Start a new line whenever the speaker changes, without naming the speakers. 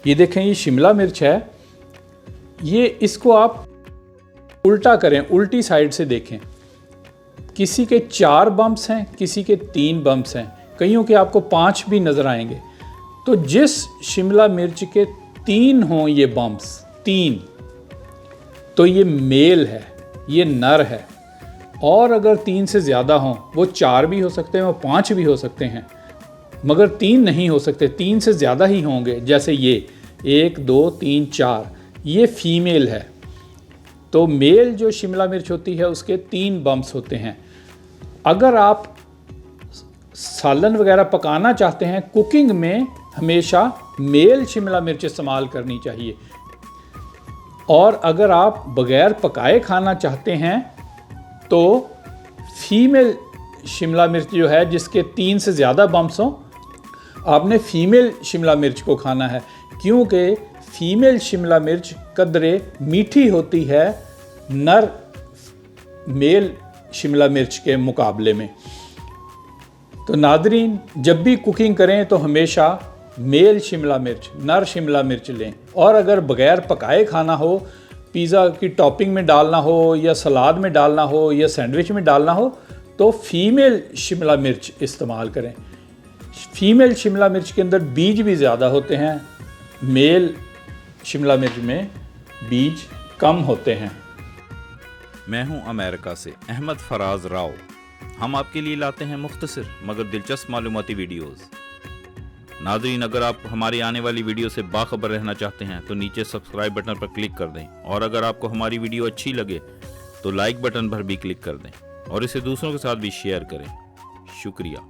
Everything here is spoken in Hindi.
ये देखें, ये शिमला मिर्च है, ये इसको आप उल्टा करें, उल्टी साइड से देखें। किसी के 4 बम्प्स हैं, किसी के 3 बम्प्स हैं, कईयों के आपको 5 भी नज़र आएंगे। तो जिस शिमला मिर्च के 3 हों ये बम्प्स, 3, तो ये मेल है, ये नर है। और अगर 3 से ज़्यादा हों, वो 4 भी हो सकते हैं, वो 5 भी हो सकते हैं, मगर 3 नहीं हो सकते, 3 से ज़्यादा ही होंगे। जैसे ये 1 2 3 4, ये फीमेल है। तो मेल जो शिमला मिर्च होती है उसके 3 बम्प्स होते हैं। अगर आप सालन वगैरह पकाना चाहते हैं, कुकिंग में हमेशा मेल शिमला मिर्च इस्तेमाल करनी चाहिए। और अगर आप बग़ैर पकाए खाना चाहते हैं तो फीमेल शिमला मिर्च जो है, जिसके 3 से ज़्यादा बम्प्स हों, आपने फीमेल शिमला मिर्च को खाना है, क्योंकि फीमेल शिमला मिर्च कदरे मीठी होती है नर मेल शिमला मिर्च के मुकाबले में। तो नादरीन, जब भी कुकिंग करें तो हमेशा मेल शिमला मिर्च, नर शिमला मिर्च लें। और अगर बग़ैर पकाए खाना हो, पिज़्ज़ा की टॉपिंग में डालना हो या सलाद में डालना हो या सैंडविच में डालना हो, तो फीमेल शिमला मिर्च इस्तेमाल करें। फीमेल शिमला मिर्च के अंदर बीज भी ज़्यादा होते हैं, मेल शिमला मिर्च में बीज कम होते हैं।
मैं हूं अमेरिका से अहमद फराज राव। हम आपके लिए लाते हैं मुख्तसर मगर दिलचस्प मालूमाती वीडियोस। नाज़रीन, अगर आप हमारी आने वाली वीडियो से बाखबर रहना चाहते हैं तो नीचे सब्सक्राइब बटन पर क्लिक कर दें, और अगर आपको हमारी वीडियो अच्छी लगे तो लाइक बटन पर भी क्लिक कर दें और इसे दूसरों के साथ भी शेयर करें। शुक्रिया।